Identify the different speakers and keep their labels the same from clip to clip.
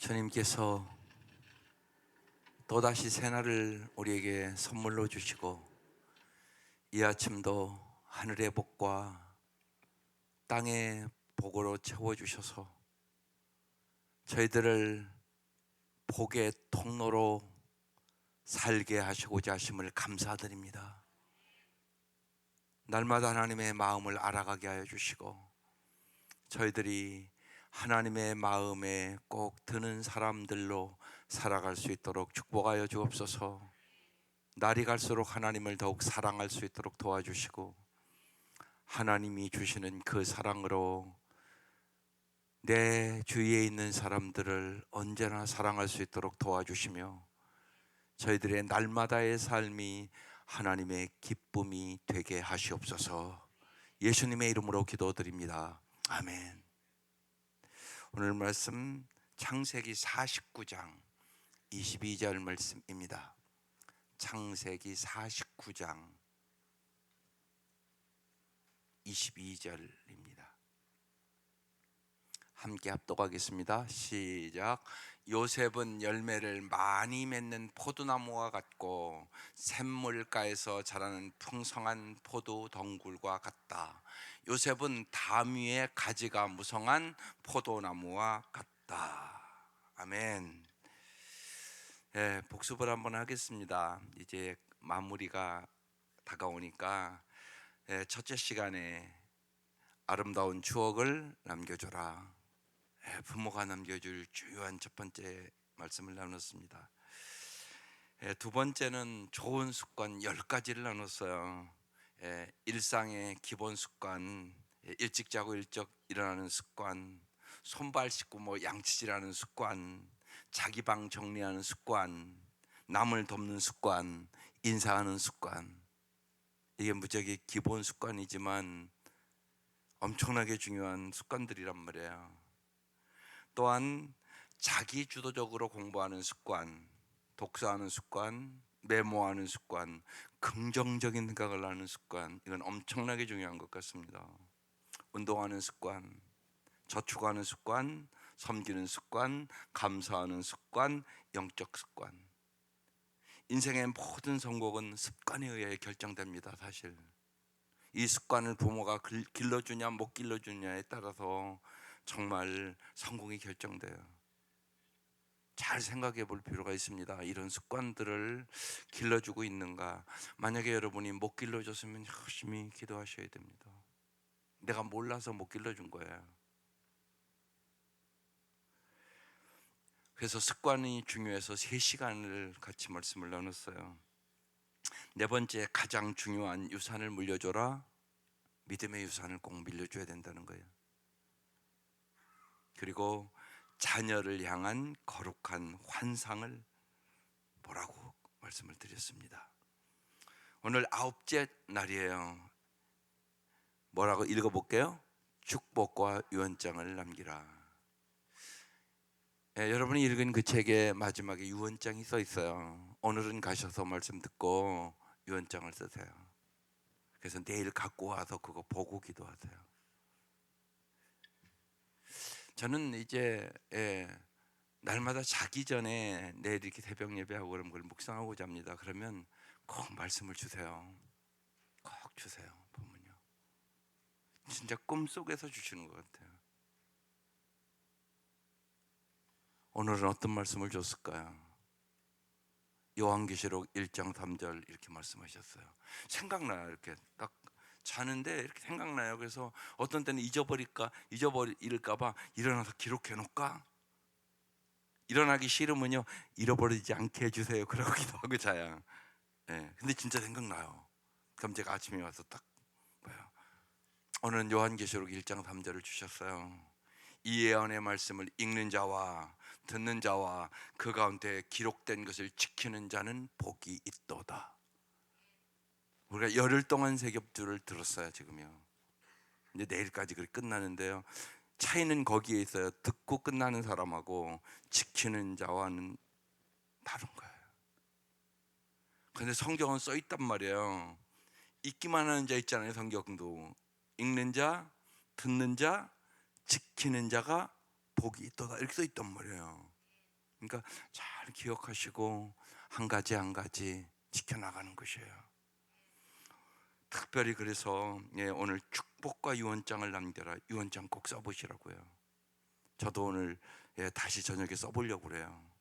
Speaker 1: 주님께서 또다시 새날을 우리에게 선물로 주시고 이 아침도 하늘의 복과 땅의 복으로 채워주셔서 저희들을 복의 통로로 살게 하시고자 하심을 감사드립니다. 날마다 하나님의 마음을 알아가게 하여 주시고 저희들이 하나님의 마음에 꼭 드는 사람들로 살아갈 수 있도록 축복하여 주옵소서. 날이 갈수록 하나님을 더욱 사랑할 수 있도록 도와주시고 하나님이 주시는 그 사랑으로 내 주위에 있는 사람들을 언제나 사랑할 수 있도록 도와주시며 저희들의 날마다의 삶이 하나님의 기쁨이 되게 하시옵소서. 예수님의 이름으로 기도드립니다. 아멘. 오늘 말씀 창세기 49장 22절 말씀입니다. 창세기 49장 22절입니다. 함께 합독하겠습니다. 시작. 요셉은 열매를 많이 맺는 포도나무와 같고 샘물가에서 자라는 풍성한 포도 덩굴과 같다. 요셉은 담 위에 가지가 무성한 포도나무와 같다. 아멘. 복습을 한번 하겠습니다. 이제 마무리가 다가오니까 첫째 시간에 아름다운 추억을 남겨줘라. 부모가 남겨줄 주요한 첫 번째 말씀을 나눴습니다. 두 번째는 좋은 습관 10가지를 나눴어요. 일상의 기본 습관, 일찍 자고 일찍 일어나는 습관, 손발 씻고 양치질하는 습관, 자기 방 정리하는 습관, 남을 돕는 습관, 인사하는 습관. 이게 무지하게 기본 습관이지만 엄청나게 중요한 습관들이란 말이에요. 또한 자기 주도적으로 공부하는 습관, 독서하는 습관, 메모하는 습관, 긍정적인 생각을 하는 습관, 이건 엄청나게 중요한 것 같습니다. 운동하는 습관, 저축하는 습관, 섬기는 습관, 감사하는 습관, 영적 습관. 인생의 모든 성공은 습관에 의해 결정됩니다. 사실 이 습관을 부모가 길러주냐 못 길러주냐에 따라서 정말 성공이 결정돼요. 잘 생각해 볼 필요가 있습니다. 이런 습관들을 길러주고 있는가. 만약에 여러분이 못 길러줬으면 열심히 기도하셔야 됩니다. 내가 몰라서 못 길러준 거예요. 그래서 습관이 중요해서 3시간을 같이 말씀을 나눴어요. 네 번째, 가장 중요한 유산을 물려줘라. 믿음의 유산을 꼭 물려줘야 된다는 거예요. 그리고 자녀를 향한 거룩한 환상을 보라고 말씀을 드렸습니다. 오늘 9째 날이에요. 뭐라고 읽어볼게요? 축복과 유언장을 남기라. 여러분이 읽은 그 책에 마지막에 유언장이 써 있어요. 오늘은 가셔서 말씀 듣고 유언장을 쓰세요. 그래서 내일 갖고 와서 그거 보고 기도하세요. 저는 이제 날마다 자기 전에 내일 이렇게 새벽 예배하고 그런 걸 묵상하고자 합니다. 그러면 꼭 말씀을 주세요. 꼭 주세요. 보면요, 진짜 꿈속에서 주시는 것 같아요. 오늘은 어떤 말씀을 줬을까요? 요한계시록 1장 3절 이렇게 말씀하셨어요. 생각나요. 이렇게 딱 자는데 이렇게 생각나요. 그래서 어떤 때는 잊어버릴까 봐 일어나서 기록해 놓을까? 일어나기 싫으면요, 잃어버리지 않게 해주세요. 그러고 기도하고 자요. 근데 진짜 생각나요. 그럼 제가 아침에 와서 딱 봐요. 오늘은 요한계시록 1장 3절을 주셨어요. 이 예언의 말씀을 읽는 자와 듣는 자와 그 가운데 기록된 것을 지키는 자는 복이 있도다. 우리가 열흘 동안 새겹주를 들었어요. 지금요. 이제 내일까지 그렇게 끝나는데요. 차이는 거기에 있어요. 듣고 끝나는 사람하고 지키는 자와는 다른 거예요. 그런데 성경은 써 있단 말이에요. 읽기만 하는 자 있잖아요. 성경도 읽는 자, 듣는 자, 지키는 자가 복이 있도다 이렇게 써 있단 말이에요. 그러니까 잘 기억하시고 한 가지 한 가지 지켜나가는 것이에요. 특별히 그래서 오늘 축복과 유언장을 남겨라. 유언장 꼭 써보시라고요. 저도 오늘 다시 저녁에 써보려고 그래요.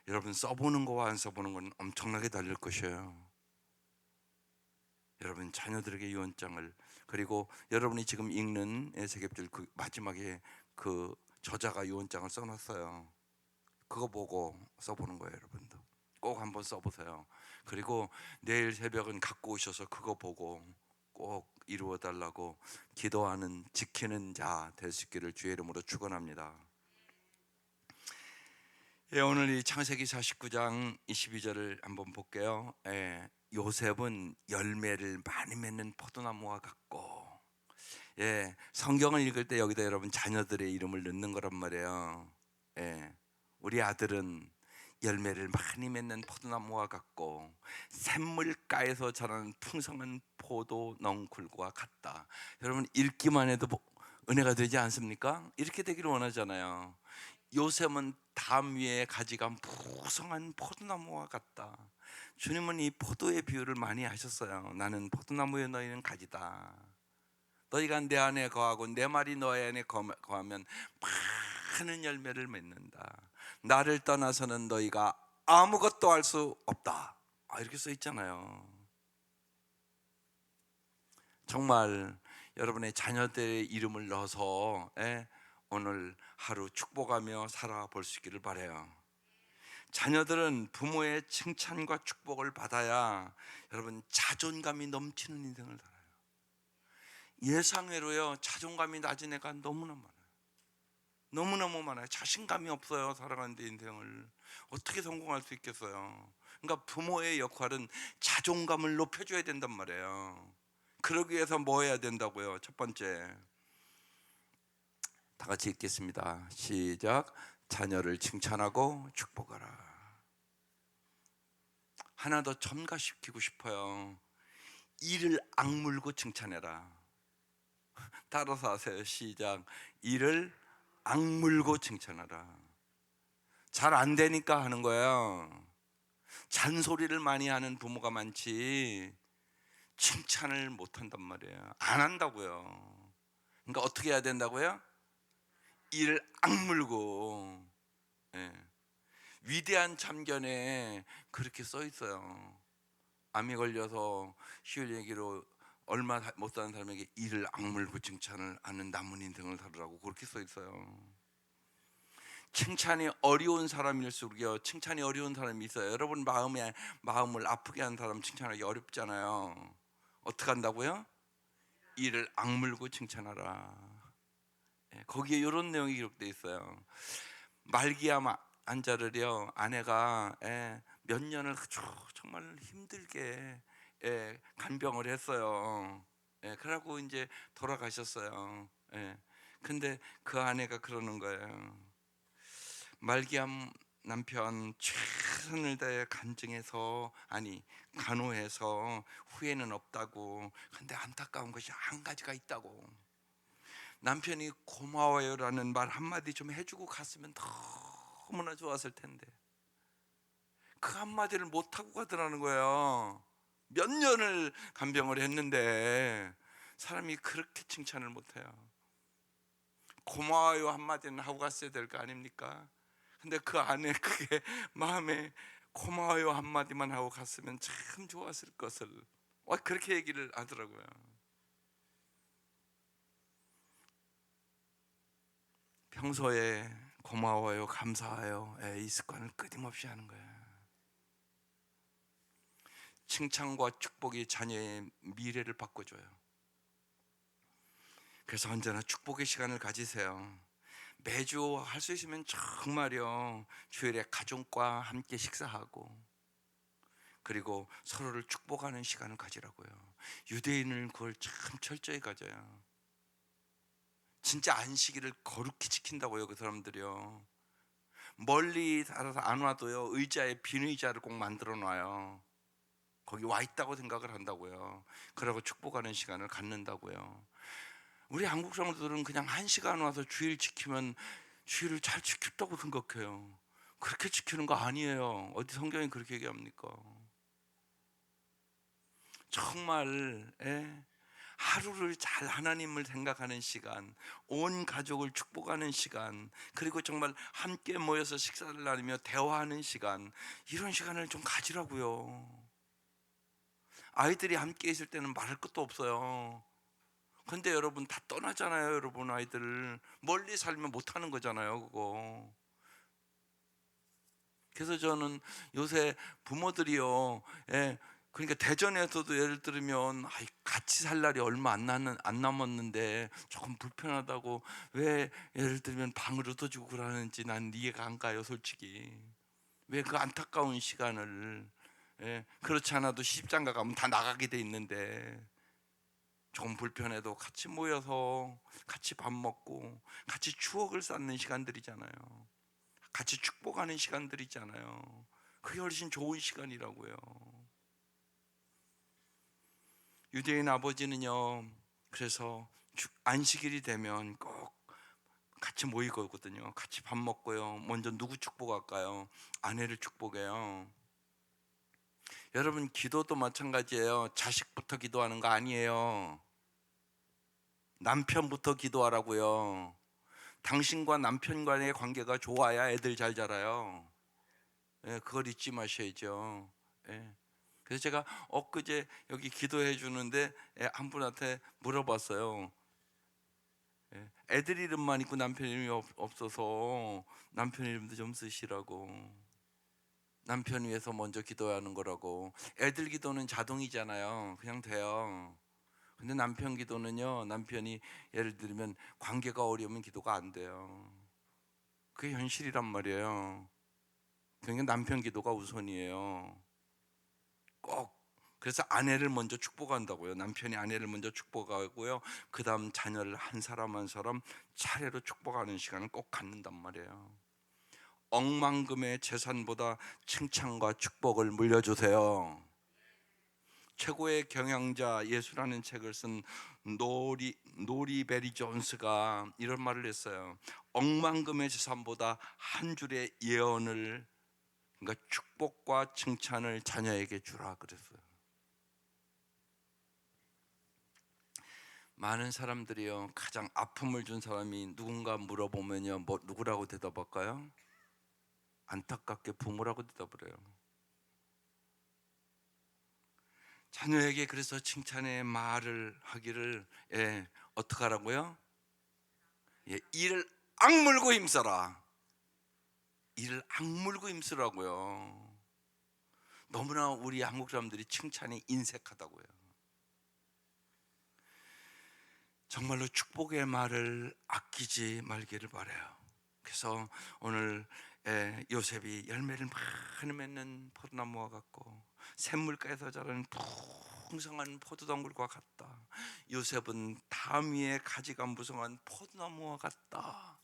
Speaker 1: 여러분, 써보는 거와 안 써보는 건 엄청나게 다를 것이에요. 여러분 자녀들에게 유언장을, 그리고 여러분이 지금 읽는 세계별 그 마지막에 그 저자가 유언장을 써놨어요. 그거 보고 써보는 거예요. 여러분도 꼭 한번 써보세요. 그리고 내일 새벽은 갖고 오셔서 그거 보고 꼭 이루어달라고 기도하는, 지키는 자 될 수 있기를 주의 이름으로 축원합니다. 오늘 이 창세기 49장 22절을 한번 볼게요. 요셉은 열매를 많이 맺는 포도나무와 같고, 성경을 읽을 때 여기다 여러분 자녀들의 이름을 넣는 거란 말이에요. 우리 아들은 열매를 많이 맺는 포도나무와 같고 샘물가에서 자라는 풍성한 포도 넝쿨과 같다. 여러분 읽기만 해도 은혜가 되지 않습니까? 이렇게 되기를 원하잖아요. 요셉은 담 위에 가지가 무성한 포도나무와 같다. 주님은 이 포도의 비유를 많이 하셨어요. 나는 포도나무에, 너희는 가지다. 너희가 내 안에 거하고 내 말이 너희 안에 거하면 많은 열매를 맺는다. 나를 떠나서는 너희가 아무것도 할 수 없다. 이렇게 써 있잖아요. 정말 여러분의 자녀들의 이름을 넣어서 오늘 하루 축복하며 살아볼 수 있기를 바라요. 자녀들은 부모의 칭찬과 축복을 받아야 여러분 자존감이 넘치는 인생을 살아요. 예상외로요 자존감이 낮은 애가 너무나 많아요. 너무너무 많아요. 자신감이 없어요. 살아가는데 인생을 어떻게 성공할 수 있겠어요? 그러니까 부모의 역할은 자존감을 높여줘야 된단 말이에요. 그러기 위해서 뭐 해야 된다고요? 첫 번째, 다 같이 읽겠습니다. 시작. 자녀를 칭찬하고 축복하라. 하나 더 첨가시키고 싶어요. 이를 악물고 칭찬해라. 따라서 하세요. 시작. 이를 악물고 칭찬하라. 잘 안 되니까 하는 거예요. 잔소리를 많이 하는 부모가 많지 칭찬을 못 한단 말이에요. 안 한다고요. 그러니까 어떻게 해야 된다고요? 이를 악물고. 위대한 참견에 그렇게 써 있어요. 암이 걸려서 쉬울 얘기로 얼마 못 사는 사람에게 이를 악물고 칭찬을 하는 남은 인생을 살으라고 그렇게 써 있어요. 칭찬이 어려운 사람일수록요, 칭찬이 어려운 사람이 있어요. 여러분 마음을 아프게 한 사람 칭찬하기 어렵잖아요. 어떻게 한다고요? 이를 악물고 칭찬하라. 거기에 이런 내용이 기록되어 있어요. 말기암 환자를요 아내가 몇 년을 정말 힘들게 간병을 했어요. 그러고 이제 돌아가셨어요. 근데 그 아내가 그러는 거예요. 말기암 남편 최선을 다해 간호해서 후회는 없다고. 근데 안타까운 것이 한 가지가 있다고. 남편이 고마워요라는 말 한마디 좀 해주고 갔으면 너무나 좋았을 텐데 그 한마디를 못하고 가더라는 거예요. 몇 년을 간병을 했는데 사람이 그렇게 칭찬을 못해요. 고마워요 한마디는 하고 갔어야 될 거 아닙니까? 근데 그 안에 그게 마음에 고마워요 한마디만 하고 갔으면 참 좋았을 것을 그렇게 얘기를 하더라고요. 평소에 고마워요, 감사해요, 이 습관을 끊임없이 하는 거예요. 칭찬과 축복이 자녀의 미래를 바꿔줘요. 그래서 언제나 축복의 시간을 가지세요. 매주 할 수 있으면 정말요 주일에 가족과 함께 식사하고 그리고 서로를 축복하는 시간을 가지라고요. 유대인은 그걸 참 철저히 가져요. 진짜 안식일을 거룩히 지킨다고요. 그 사람들이요 멀리 살아서 안 와도요 의자에 빈 의자를 꼭 만들어 놔요. 거기 와 있다고 생각을 한다고요. 그러고 축복하는 시간을 갖는다고요. 우리 한국 사람들은 그냥 1시간 와서 주일 지키면 주의를 잘 지켰다고 생각해요. 그렇게 지키는 거 아니에요. 어디 성경이 그렇게 얘기합니까? 정말 하루를 잘 하나님을 생각하는 시간, 온 가족을 축복하는 시간, 그리고 정말 함께 모여서 식사를 나누며 대화하는 시간, 이런 시간을 좀 가지라고요. 아이들이 함께 있을 때는 말할 것도 없어요. 근데 여러분 다 떠나잖아요. 여러분 아이들 멀리 살면 못하는 거잖아요, 그거. 그래서 저는 요새 부모들이요, 그러니까 대전에서도 예를 들면 같이 살 날이 얼마 안 남았는데 조금 불편하다고 왜 예를 들면 방을 얻어주고 그러는지 난 이해가 안 가요, 솔직히. 왜 그 안타까운 시간을, 그렇지 않아도 시집장가 가면 다 나가게 돼 있는데 조금 불편해도 같이 모여서 같이 밥 먹고 같이 추억을 쌓는 시간들이잖아요. 같이 축복하는 시간들이잖아요. 그게 훨씬 좋은 시간이라고요. 유대인 아버지는요, 그래서 안식일이 되면 꼭 같이 모이거든요. 같이 밥 먹고요. 먼저 누구 축복할까요? 아내를 축복해요. 여러분 기도도 마찬가지예요. 자식부터 기도하는 거 아니에요. 남편부터 기도하라고요. 당신과 남편 간의 관계가 좋아야 애들 잘 자라요. 그걸 잊지 마셔야죠. 그래서 제가 엊그제 여기 기도해 주는데 한 분한테 물어봤어요. 애들 이름만 있고 남편 이름이 없어서 남편 이름도 좀 쓰시라고. 남편 위해서 먼저 기도하는 거라고. 애들 기도는 자동이잖아요. 그냥 돼요. 근데 남편 기도는요, 남편이 예를 들면 관계가 어려우면 기도가 안 돼요. 그게 현실이란 말이에요. 그러니까 남편 기도가 우선이에요. 꼭. 그래서 아내를 먼저 축복한다고요. 남편이 아내를 먼저 축복하고요, 그 다음 자녀를 한 사람 한 사람 차례로 축복하는 시간을 꼭 갖는단 말이에요. 억만금의 재산보다 칭찬과 축복을 물려주세요. 최고의 경영자 예수라는 책을 쓴 노리 베리 존스가 이런 말을 했어요. 억만금의 재산보다 한 줄의 예언을, 그러니까 축복과 칭찬을 자녀에게 주라 그랬어요. 많은 사람들이요, 가장 아픔을 준 사람이 누군가 물어보면요, 누구라고 대답할까요? 안타깝게 부모라고 대답을 해요. 자녀에게 그래서 칭찬의 말을 하기를, 어떻게 하라고요? 이를 악물고 힘써라. 이를 악물고 힘쓰라고요. 너무나 우리 한국 사람들이 칭찬이 인색하다고요. 정말로 축복의 말을 아끼지 말기를 바라요. 그래서 오늘 요셉이 열매를 많이 맺는 포도나무와 같고 샘물가에서 자라는 풍성한 포도당굴과 같다. 요셉은 담 위에 가지가 무성한 포도나무와 같다.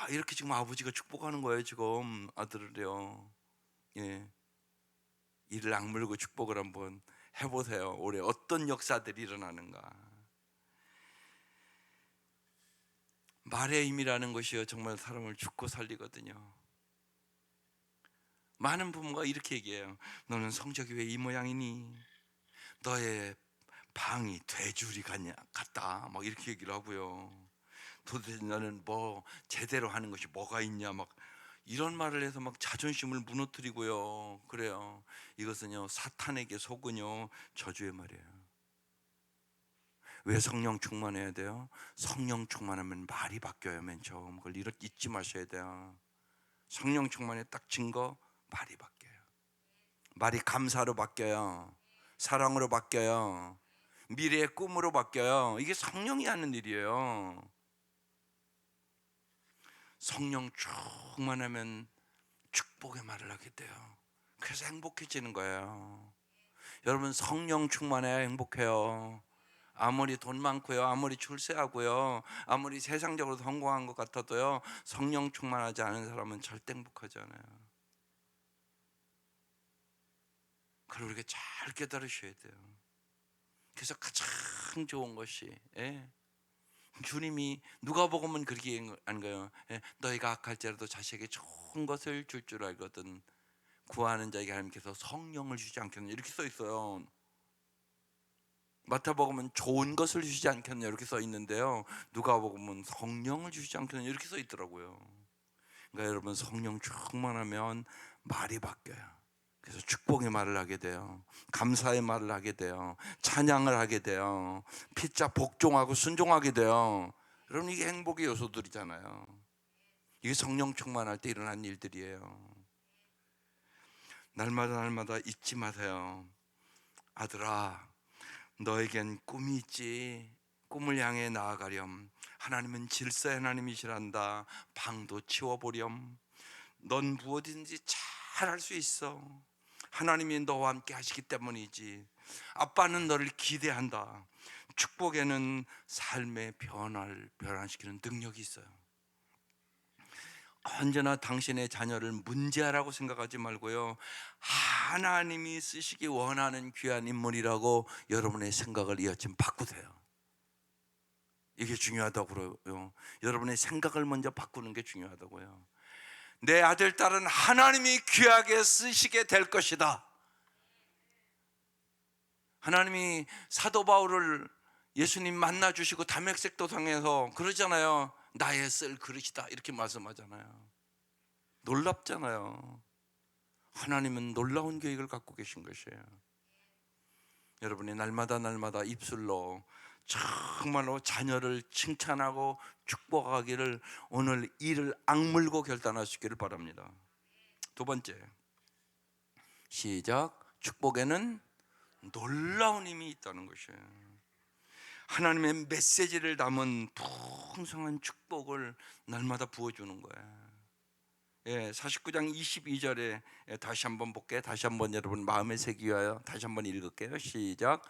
Speaker 1: 이렇게 지금 아버지가 축복하는 거예요. 지금 아들을요. 이를 악물고 축복을 한번 해보세요. 올해 어떤 역사들이 일어나는가. 말의 힘이라는 것이요, 정말 사람을 죽고 살리거든요. 많은 부모가 이렇게 얘기해요. 너는 성적이 왜 이 모양이니? 너의 방이 돼지우리 같다. 막 이렇게 얘기를 하고요. 도대체 너는 뭐 제대로 하는 것이 뭐가 있냐, 막 이런 말을 해서 막 자존심을 무너뜨리고요. 그래요. 이것은요, 사탄에게 속은요 저주의 말이에요. 왜 성령 충만해야 돼요? 성령 충만하면 말이 바뀌어요. 맨 처음 그걸 잊지 마셔야 돼요. 성령 충만의 딱 증거, 말이 바뀌어요. 말이 감사로 바뀌어요. 사랑으로 바뀌어요. 미래의 꿈으로 바뀌어요. 이게 성령이 하는 일이에요. 성령 충만하면 축복의 말을 하게 돼요. 그래서 행복해지는 거예요. 여러분 성령 충만해야 행복해요. 아무리 돈 많고요, 아무리 출세하고요, 아무리 세상적으로 성공한 것 같아도요, 성령 충만하지 않은 사람은 절대 행복하지 않아요. 그걸 우리가 잘 깨달으셔야 돼요. 그래서 가장 좋은 것이 주님이 누가복음은 그렇게 한 거예요. 너희가 악할지라도 자식에게 좋은 것을 줄 줄 알거든 구하는 자에게 하나님께서 성령을 주지 않겠느냐 이렇게 써 있어요. 마태복음은 좋은 것을 주시지 않겠느냐 이렇게 써 있는데요, 누가복음은 성령을 주시지 않겠느냐 이렇게 써 있더라고요. 그러니까 여러분, 성령 충만하면 말이 바뀌어요. 그래서 축복의 말을 하게 돼요. 감사의 말을 하게 돼요. 찬양을 하게 돼요. 피차 복종하고 순종하게 돼요. 여러분, 이게 행복의 요소들이잖아요. 이게 성령 충만할 때 일어난 일들이에요. 날마다 날마다 잊지 마세요. 아들아, 너에겐 꿈이 있지. 꿈을 향해 나아가렴. 하나님은 질서의 하나님이시란다. 방도 치워보렴. 넌 무엇인지 잘 할 수 있어. 하나님이 너와 함께 하시기 때문이지. 아빠는 너를 기대한다. 축복에는 삶의 변화를 변화시키는 능력이 있어요. 언제나 당신의 자녀를 문제아라고 생각하지 말고요, 하나님이 쓰시기 원하는 귀한 인물이라고 여러분의 생각을 이어쯤 바꾸세요. 이게 중요하다고요. 여러분의 생각을 먼저 바꾸는 게 중요하다고요. 내 아들, 딸은 하나님이 귀하게 쓰시게 될 것이다. 하나님이 사도 바울을 예수님 만나 주시고 담액색 도상에서 그러잖아요. 나의 쓸 그릇이다 이렇게 말씀하잖아요. 놀랍잖아요. 하나님은 놀라운 계획을 갖고 계신 것이에요. 여러분이 날마다 날마다 입술로 정말로 자녀를 칭찬하고 축복하기를, 오늘 이를 악물고 결단하시기를 바랍니다. 두 번째, 시작. 축복에는 놀라운 힘이 있다는 것이에요. 하나님의 메시지를 담은 풍성한 축복을 날마다 부어주는 거예요. 49장 22절에 다시 한번 볼게요. 다시 한번 여러분 마음에 새기 위하여 다시 한번 읽을게요. 시작.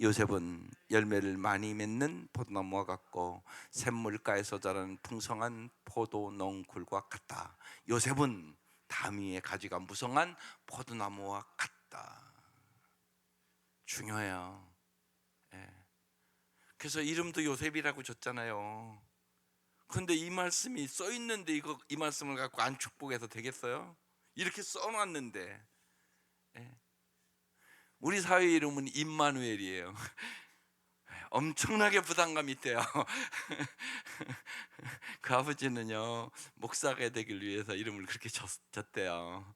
Speaker 1: 요셉은 열매를 많이 맺는 포도나무와 같고 샘물가에서 자라는 풍성한 포도 넝쿨과 같다. 요셉은 담 위에 가지가 무성한 포도나무와 같다. 중요해요. 그래서 이름도 요셉이라고 줬잖아요. 그런데 이 말씀이 써 있는데 이 말씀을 갖고 안 축복해서 되겠어요? 이렇게 써놨는데. 우리 사회 이름은 임마누엘이에요. 엄청나게 부담감이 있대요. 그 아버지는요, 목사가 되길 위해서 이름을 그렇게 줬대요.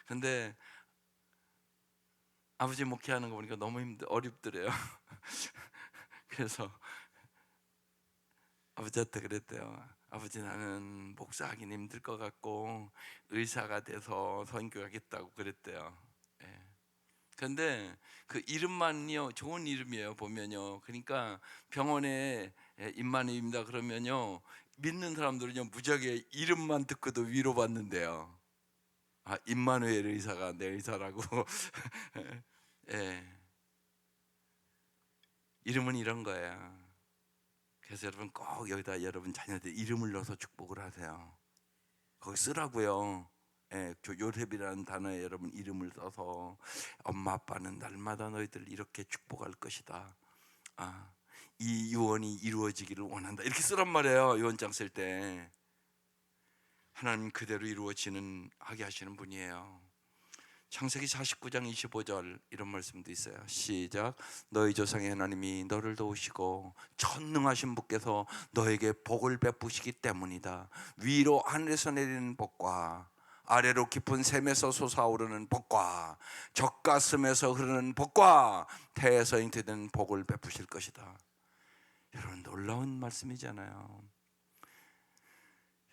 Speaker 1: 근데 아버지 목회하는 거 보니까 너무 어렵더래요. 그래서 아버지한테 그랬대요. 아버지, 나는 목사하기는 힘들 것 같고 의사가 돼서 선교하겠다고 그랬대요. 그런데 그 이름만요 좋은 이름이에요. 보면요, 그러니까 병원에 임마누엘입니다 그러면요, 믿는 사람들은요 무지하게 이름만 듣고도 위로받는데요. 아, 임마누엘 의사가 내 의사라고. 이름은 이런 거예요. 그래서 여러분 꼭 여기다 여러분 자녀들 이름을 넣어서 축복을 하세요. 거기 쓰라고요. 요셉이라는 단어에 여러분 이름을 써서 엄마 아빠는 날마다 너희들 이렇게 축복할 것이다. 이 유언이 이루어지기를 원한다. 이렇게 쓰란 말이에요. 유언장 쓸 때. 하나님 그대로 이루어지는 하게 하시는 분이에요. 창세기 49장 25절 이런 말씀도 있어요. 시작. 너희 조상의 하나님이 너를 도우시고 전능하신 분께서 너에게 복을 베푸시기 때문이다. 위로 하늘에서 내리는 복과 아래로 깊은 샘에서 솟아오르는 복과 젖가슴에서 흐르는 복과 태에서 잉태되는 복을 베푸실 것이다. 여러분, 놀라운 말씀이잖아요.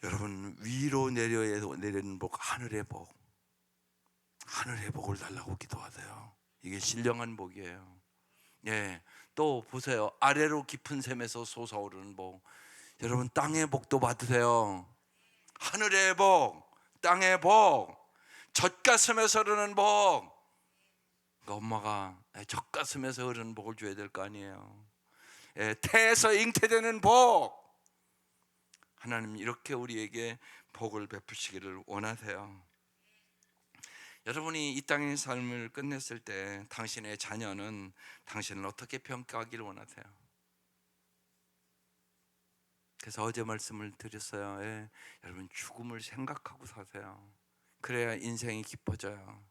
Speaker 1: 여러분, 위로 내리는 복, 하늘의 복, 하늘의 복을 달라고 기도하세요. 이게 신령한 복이에요. 또 보세요. 아래로 깊은 샘에서 솟아오르는 복. 여러분, 땅의 복도 받으세요. 하늘의 복, 땅의 복, 젖가슴에서 흐르는 복. 그러니까 엄마가 젖가슴에서 흐르는 복을 줘야 될 거 아니에요. 태에서 잉태되는 복. 하나님 이렇게 우리에게 복을 베푸시기를 원하세요. 여러분이 이 땅의 삶을 끝냈을 때 당신의 자녀는 당신을 어떻게 평가하기를 원하세요? 그래서 어제 말씀을 드렸어요. 예, 여러분 죽음을 생각하고 사세요. 그래야 인생이 깊어져요.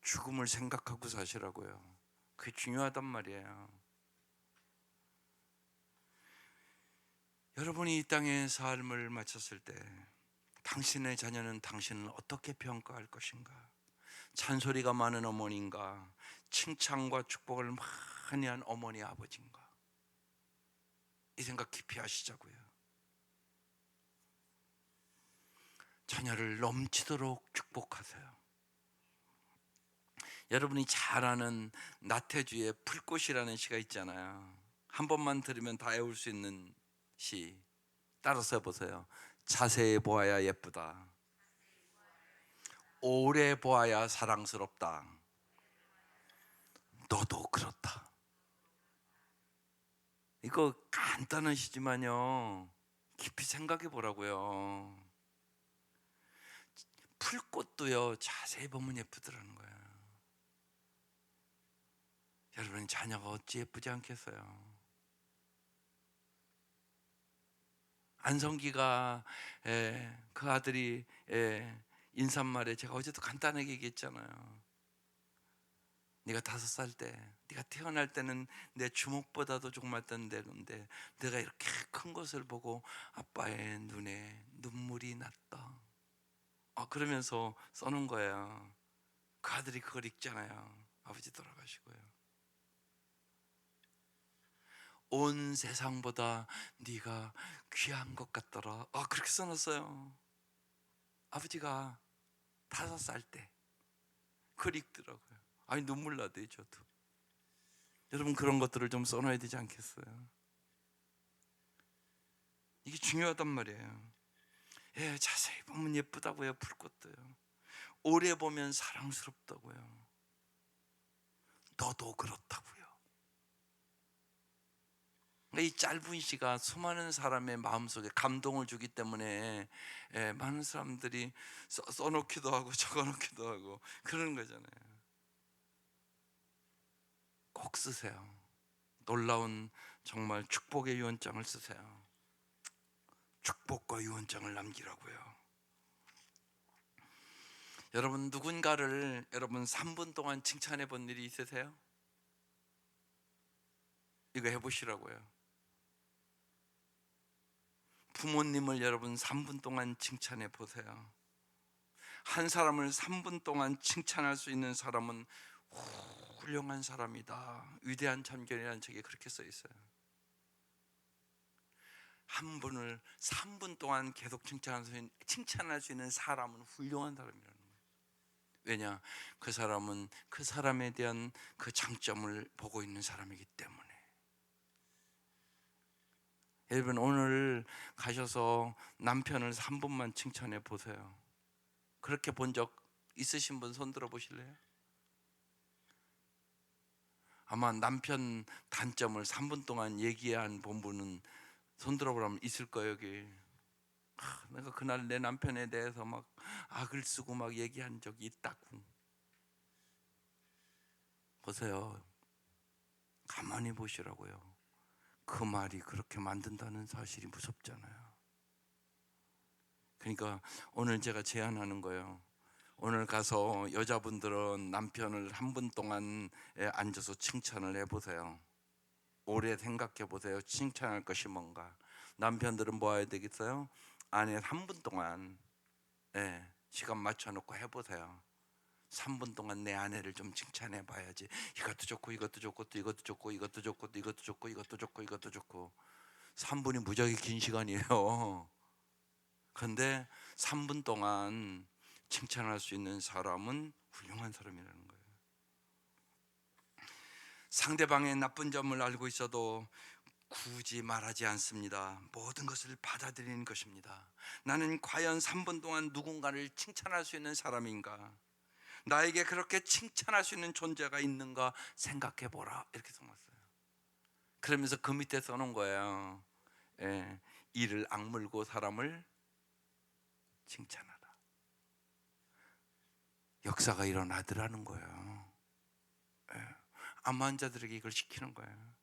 Speaker 1: 죽음을 생각하고 사시라고요. 그게 중요하단 말이에요. 여러분이 이 땅의 삶을 마쳤을 때 당신의 자녀는 당신을 어떻게 평가할 것인가? 잔소리가 많은 어머니인가? 칭찬과 축복을 많이 한 어머니 아버지인가? 이 생각 깊이 하시자고요. 자녀를 넘치도록 축복하세요. 여러분이 잘 아는 나태주의 불꽃이라는 시가 있잖아요. 한 번만 들으면 다 외울 수 있는 시. 따라서 해보세요. 자세히 보아야 예쁘다. 오래 보아야 사랑스럽다. 너도 그렇다. 이거 간단한 시지만요, 깊이 생각해 보라고요. 풀꽃도요, 자세히 보면 예쁘더라는 거예요. 여러분 자녀가 어찌 예쁘지 않겠어요? 안성기가 그 아들이 인사말에 제가 어제도 간단하게 얘기했잖아요. 네가 5살 때, 네가 태어날 때는 내 주먹보다도 조그맣던데 내가 이렇게 큰 것을 보고 아빠의 눈에 눈물이 났다. 그러면서 써놓은 거예요. 그 아들이 그걸 읽잖아요. 아버지 돌아가시고요. 온 세상보다 네가 귀한 것 같더라. 그렇게 써놨어요. 아버지가 5살 때 그걸 읽더라고요. 아니 눈물 나대요 저도. 여러분 그런 것들을 좀 써놔야 되지 않겠어요? 이게 중요하단 말이에요. 자세히 보면 예쁘다고요. 불꽃도요. 오래 보면 사랑스럽다고요. 너도 그렇다고요. 이 짧은 시가 수많은 사람의 마음속에 감동을 주기 때문에 많은 사람들이 써놓기도 하고 적어놓기도 하고 그러는 거잖아요. 꼭 쓰세요. 놀라운 정말 축복의 유언장을 쓰세요. 축복과 유언장을 남기라고요. 여러분 누군가를 여러분 3분 동안 칭찬해 본 일이 있으세요? 이거 해보시라고요. 부모님을 여러분 3분 동안 칭찬해 보세요. 한 사람을 3분 동안 칭찬할 수 있는 사람은 훌륭한 사람이다. 위대한 참견이라는 책에 그렇게 써 있어요. 한 분을 3분 동안 계속 칭찬할 수 있는 사람은 훌륭한 사람이라는 거예요. 왜냐? 그 사람은 그 사람에 대한 그 장점을 보고 있는 사람이기 때문에. 여러분 오늘 가셔서 남편을 3분만 칭찬해 보세요. 그렇게 본 적 있으신 분 손 들어 보실래요? 아마 남편 단점을 3분 동안 얘기한 본 분은 손 들어 보라면 있을 거예요 여기. 내가 그날 내 남편에 대해서 막 악을 쓰고 막 얘기한 적이 있다고. 보세요. 가만히 보시라고요. 그 말이 그렇게 만든다는 사실이 무섭잖아요. 그러니까 오늘 제가 제안하는 거예요. 오늘 가서 여자분들은 남편을 1분 동안 앉아서 칭찬을 해보세요. 오래 생각해 보세요. 칭찬할 것이 뭔가. 남편들은 뭐 해야 되겠어요? 아내 3분 동안 시간 맞춰놓고 해보세요. 3분 동안 내 아내를 좀 칭찬해 봐야지. 이것도 좋고 이것도 좋고 또 이것도 좋고 이것도 좋고 또 이것도 좋고 이것도 좋고 이것도 좋고. 3분이 무지하게 긴 시간이에요. 그런데 3분 동안 칭찬할 수 있는 사람은 훌륭한 사람이라는 거예요. 상대방의 나쁜 점을 알고 있어도 굳이 말하지 않습니다. 모든 것을 받아들이는 것입니다. 나는 과연 3분 동안 누군가를 칭찬할 수 있는 사람인가? 나에게 그렇게 칭찬할 수 있는 존재가 있는가 생각해 보라. 이렇게 써놨어요. 그러면서 그 밑에 써놓은 거예요. 이를 악물고 사람을 칭찬하라. 역사가 일어나더라는 거예요. 암 환자들에게 이걸 시키는 거예요.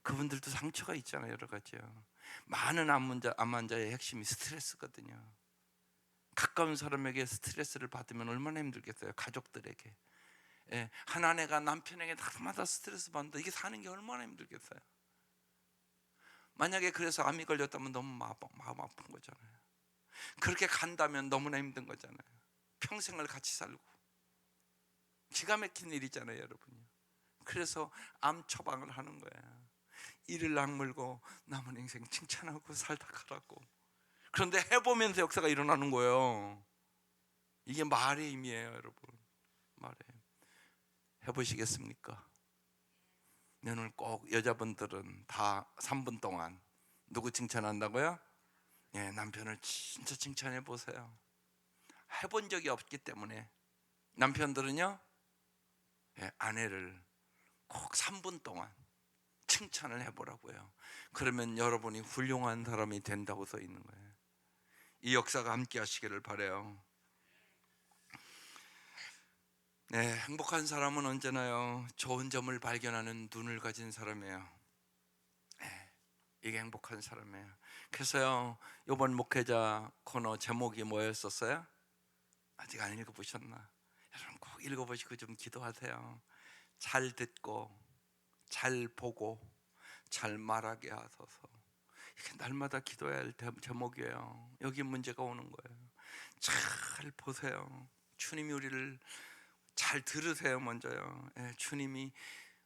Speaker 1: 그분들도 상처가 있잖아요. 여러 가지요. 많은 암 환자의 핵심이 스트레스거든요. 가까운 사람에게 스트레스를 받으면 얼마나 힘들겠어요. 가족들에게. 예, 한 아내가 남편에게 날마다 스트레스 받는다. 이게 사는 게 얼마나 힘들겠어요. 만약에 그래서 암이 걸렸다면 너무 마음 아픈 거잖아요. 그렇게 간다면 너무나 힘든 거잖아요. 평생을 같이 살고 기가 막힌 일이잖아요, 여러분요. 그래서 암 처방을 하는 거예요. 이를 악물고 남은 인생 칭찬하고 살다 가라고. 그런데 해보면서 역사가 일어나는 거예요. 이게 말의 힘이에요, 여러분. 말의 힘. 해보시겠습니까? 오늘 꼭 여자분들은 다 3분 동안 누구 칭찬한다고요? 예, 남편을 진짜 칭찬해 보세요. 해본 적이 없기 때문에. 남편들은요, 예, 아내를 꼭 3분 동안 칭찬을 해보라고요. 그러면 여러분이 훌륭한 사람이 된다고 써 있는 거예요. 이 역사가 함께 하시기를 바라요. 네, 행복한 사람은 언제나요, 좋은 점을 발견하는 눈을 가진 사람이에요. 네, 이게 행복한 사람이에요. 그래서요, 이번 목회자 코너 제목이 뭐였었어요? 아직 안 읽어보셨나? 여러분 꼭 읽어보시고 좀 기도하세요. 잘 듣고 잘 보고 잘 말하게 하소서. 이게 날마다 기도해야 할 제목이에요. 여기 문제가 오는 거예요. 잘 보세요. 주님이 우리를 잘 들으세요. 먼저요. 예, 주님이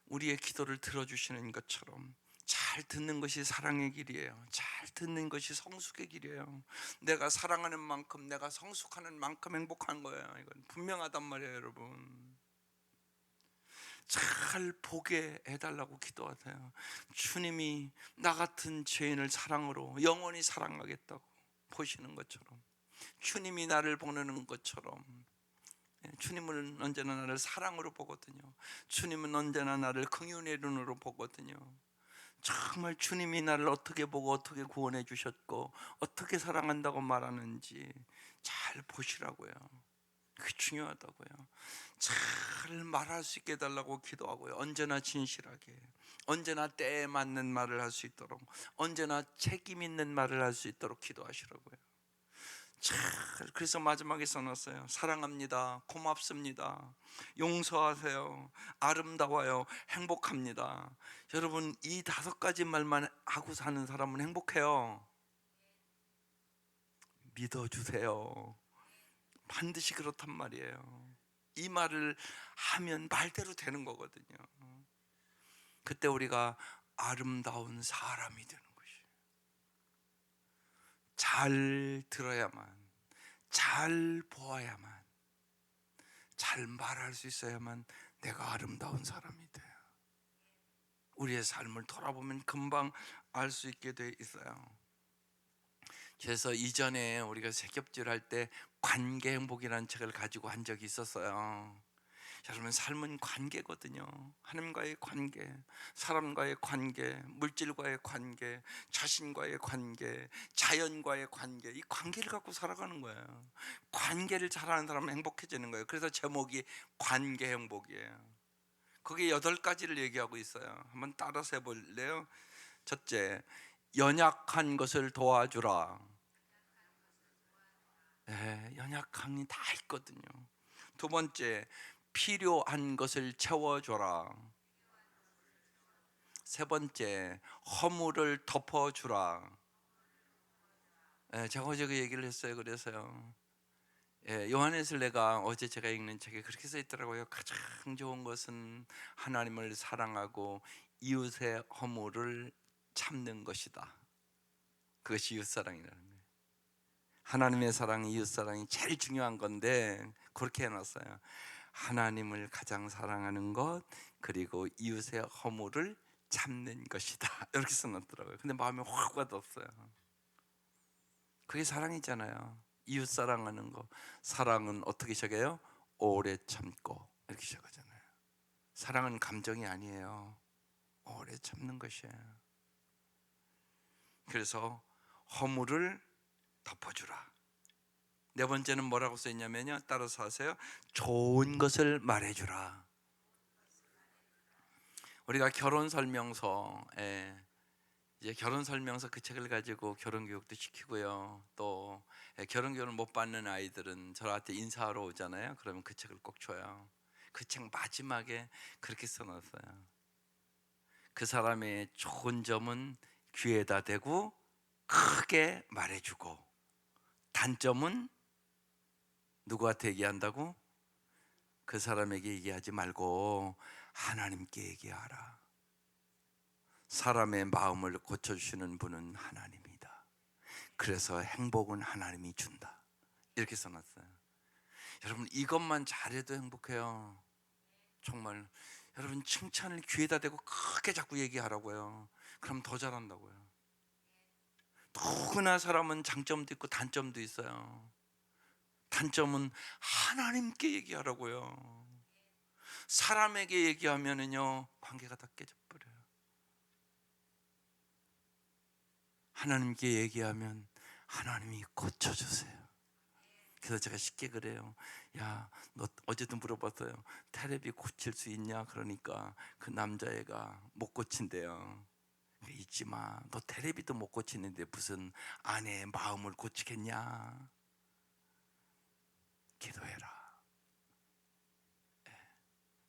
Speaker 1: 우리의 기도를 들어주시는 것처럼 잘 듣는 것이 사랑의 길이에요. 잘 듣는 것이 성숙의 길이에요. 내가 사랑하는 만큼, 내가 성숙하는 만큼 행복한 거예요. 이건 분명하단 말이에요, 여러분. 잘 보게 해달라고 기도하세요. 주님이 나 같은 죄인을 사랑으로 영원히 사랑하겠다고 보시는 것처럼, 주님이 나를 보는 것처럼, 주님은 언제나 나를 사랑으로 보거든요. 주님은 언제나 나를 긍휼의 눈으로 보거든요. 정말 주님이 나를 어떻게 보고 어떻게 구원해 주셨고 어떻게 사랑한다고 말하는지 잘 보시라고요. 그게 중요하다고요. 잘 말할 수 있게 해달라고 기도하고요. 언제나 진실하게, 언제나 때에 맞는 말을 할 수 있도록, 언제나 책임 있는 말을 할 수 있도록 기도하시라고요. 그래서 마지막에 써놨어요. 사랑합니다, 고맙습니다, 용서하세요, 아름다워요, 행복합니다. 여러분, 이 5가지 말만 하고 사는 사람은 행복해요. 믿어주세요. 반드시 그렇단 말이에요. 이 말을 하면 말대로 되는 거거든요. 그때 우리가 아름다운 사람이 되는 것이에요. 잘 들어야만, 잘 보아야만, 잘 말할 수 있어야만 내가 아름다운 사람이 돼요. 우리의 삶을 돌아보면 금방 알 수 있게 돼 있어요. 그래서 이전에 우리가 새겹질 할 때 관계 행복이라는 책을 가지고 한 적이 있었어요. 여러분, 삶은 관계거든요. 하나님과의 관계, 사람과의 관계, 물질과의 관계, 자신과의 관계, 자연과의 관계, 이 관계를 갖고 살아가는 거예요. 관계를 잘하는 사람은 행복해지는 거예요. 그래서 제목이 관계 행복이에요. 거기에 8가지를 얘기하고 있어요. 한번 따라서 해볼래요? 첫째, 연약한 것을 도와주라. 네, 연약함이 다 있거든요. 두 번째, 필요한 것을 채워줘라. 세 번째, 허물을 덮어주라. 예, 제가 어제 그 얘기를 했어요. 그래서요, 예, 요한에슬레가 어제 제가 읽는 책에 그렇게 써 있더라고요. 가장 좋은 것은 하나님을 사랑하고 이웃의 허물을 참는 것이다. 그것이 이웃사랑이라는 거예요. 하나님의 사랑, 이웃사랑이 제일 중요한 건데 그렇게 해놨어요. 하나님을 가장 사랑하는 것, 그리고 이웃의 허물을 참는 것이다. 이렇게 써놨더라고요. 근데 마음에 확 와닿았어요. 그게 사랑이잖아요. 이웃 사랑하는 거. 사랑은 어떻게 시작해요? 오래 참고, 이렇게 시작하잖아요. 사랑은 감정이 아니에요. 오래 참는 것이에요. 그래서 허물을 덮어주라. 네 번째는 뭐라고 써있냐면요, 따라서 하세요. 좋은 것을 말해주라. 우리가 결혼 설명서에 이제 결혼 설명서 그 책을 가지고 결혼 교육도 시키고요. 또 결혼 교육을 못 받는 아이들은 저한테 인사하러 오잖아요. 그러면 그 책을 꼭 줘요. 그 책 마지막에 그렇게 써놨어요. 그 사람의 좋은 점은 귀에다 대고 크게 말해주고, 단점은 누구한테 얘기한다고? 그 사람에게 얘기하지 말고 하나님께 얘기하라. 사람의 마음을 고쳐주시는 분은 하나님이다. 그래서 행복은 하나님이 준다. 이렇게 써놨어요. 여러분, 이것만 잘해도 행복해요. 정말. 여러분, 칭찬을 귀에다 대고 크게 자꾸 얘기하라고요. 그럼 더 잘한다고요. 누구나 사람은 장점도 있고 단점도 있어요. 단점은 하나님께 얘기하라고요. 사람에게 얘기하면은요, 관계가 다 깨져버려요. 하나님께 얘기하면 하나님이 고쳐주세요. 그래서 제가 쉽게 그래요. 야, 너 어제도 물어봤어요. 테레비 고칠 수 있냐? 그러니까 그 남자애가 못 고친대요. 잊지 마. 너 테레비도 못 고치는데 무슨 아내의 마음을 고치겠냐? 기도해라.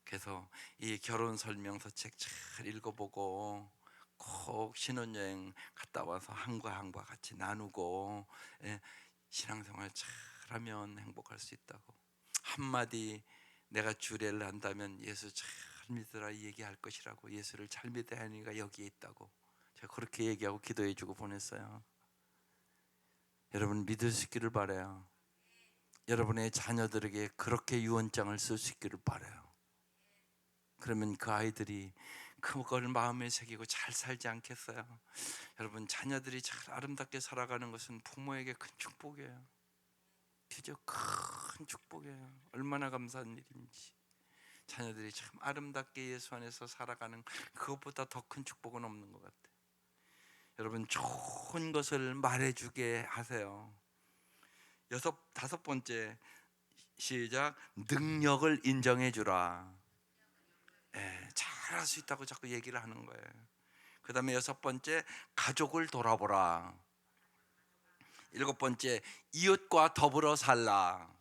Speaker 1: 그래서 이 결혼 설명서 책 잘 읽어보고 꼭 신혼여행 갔다 와서 한과 한과 같이 나누고 신앙생활 잘하면 행복할 수 있다고. 한마디 내가 주례를 한다면 예수 잘 믿으라 얘기할 것이라고. 예수를 잘 믿어야 하니까 여기에 있다고. 제가 그렇게 얘기하고 기도해주고 보냈어요. 여러분 믿을 수 있기를 바라요. 여러분의 자녀들에게 그렇게 유언장을 쓸 수 있기를 바라요. 그러면 그 아이들이 그걸 마음에 새기고 잘 살지 않겠어요? 여러분, 자녀들이 잘 아름답게 살아가는 것은 부모에게 큰 축복이에요. 진짜 큰 축복이에요. 얼마나 감사한 일인지. 자녀들이 참 아름답게 예수 안에서 살아가는, 그것보다 더 큰 축복은 없는 것 같아요. 여러분, 좋은 것을 말해주게 하세요. 다섯 번째, 시작. 능력을 인정해 주라. 잘할 수 있다고 자꾸 얘기를 하는 거예요. 그 다음에 여섯 번째, 가족을 돌아보라. 일곱 번째, 이웃과 더불어 살라.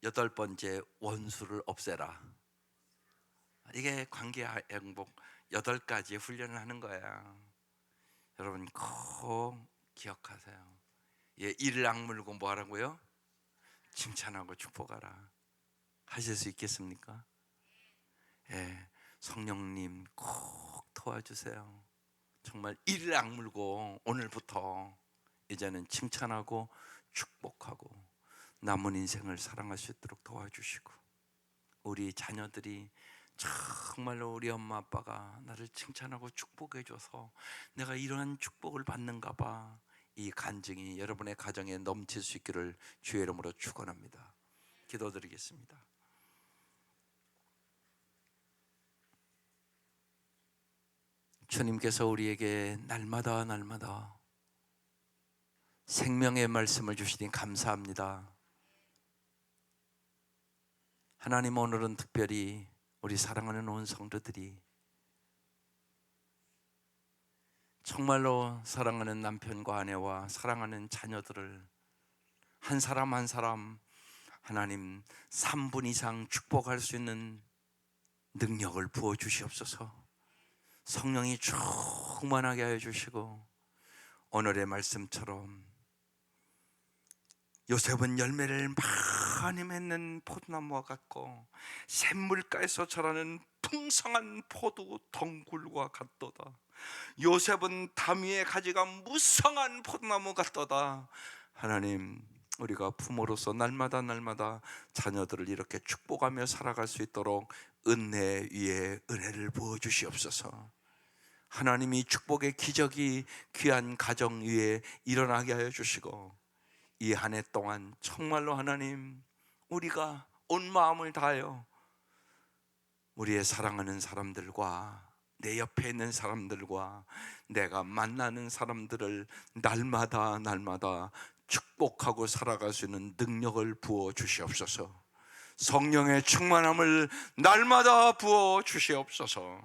Speaker 1: 여덟 번째, 원수를 없애라. 이게 관계 행복 8가지 훈련을 하는 거예요. 여러분 꼭 기억하세요. 이를 악물고 뭐 하라고요? 칭찬하고 축복하라. 하실 수 있겠습니까? 성령님 꼭 도와주세요. 정말 이를 악물고 오늘부터 이제는 칭찬하고 축복하고 남은 인생을 사랑할 수 있도록 도와주시고, 우리 자녀들이 정말로 우리 엄마 아빠가 나를 칭찬하고 축복해줘서 내가 이러한 축복을 받는가 봐, 이 간증이 여러분의 가정에 넘칠 수 있기를 주의 이름으로 축원합니다. 기도드리겠습니다. 주님께서 우리에게 날마다 생명의 말씀을 주시니 감사합니다. 하나님, 오늘은 특별히 우리 사랑하는 온 성도들이 정말로 사랑하는 남편과 아내와 사랑하는 자녀들을 한 사람 한 사람 하나님 3분 이상 축복할 수 있는 능력을 부어 주시옵소서. 성령이 충만하게 하여 주시고, 오늘의 말씀처럼 요셉은 열매를 많이 맺는 포도나무와 같고 샘물가에서 자라는 풍성한 포도 덩굴과 같도다. 요셉은 담 위에 가지가 무성한 포도나무 같도다. 하나님, 우리가 부모로서 날마다 자녀들을 이렇게 축복하며 살아갈 수 있도록 은혜 위에 은혜를 부어 주시옵소서. 하나님이 축복의 기적이 귀한 가정 위에 일어나게 하여 주시고, 이 한 해 동안 정말로 하나님, 우리가 온 마음을 다하여 우리의 사랑하는 사람들과 내 옆에 있는 사람들과 내가 만나는 사람들을 날마다 축복하고 살아갈 수 있는 능력을 부어 주시옵소서. 성령의 충만함을 날마다 부어 주시옵소서.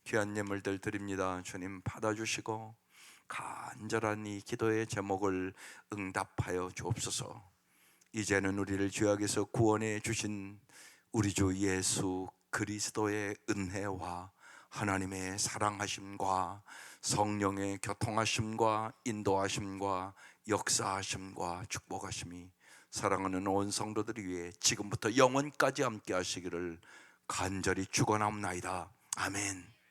Speaker 1: 귀한 예물들 드립니다. 주님 받아주시고 간절한 이 기도의 제목을 응답하여 주옵소서. 이제는 우리를 죄악에서 구원해 주신 우리 주 예수 그리스도의 은혜와 하나님의 사랑하심과 성령의 교통하심과 인도하심과 역사하심과 축복하심이 사랑하는 온 성도들을 위해 지금부터 영원까지 함께 하시기를 간절히 축원하옵나이다. 아멘.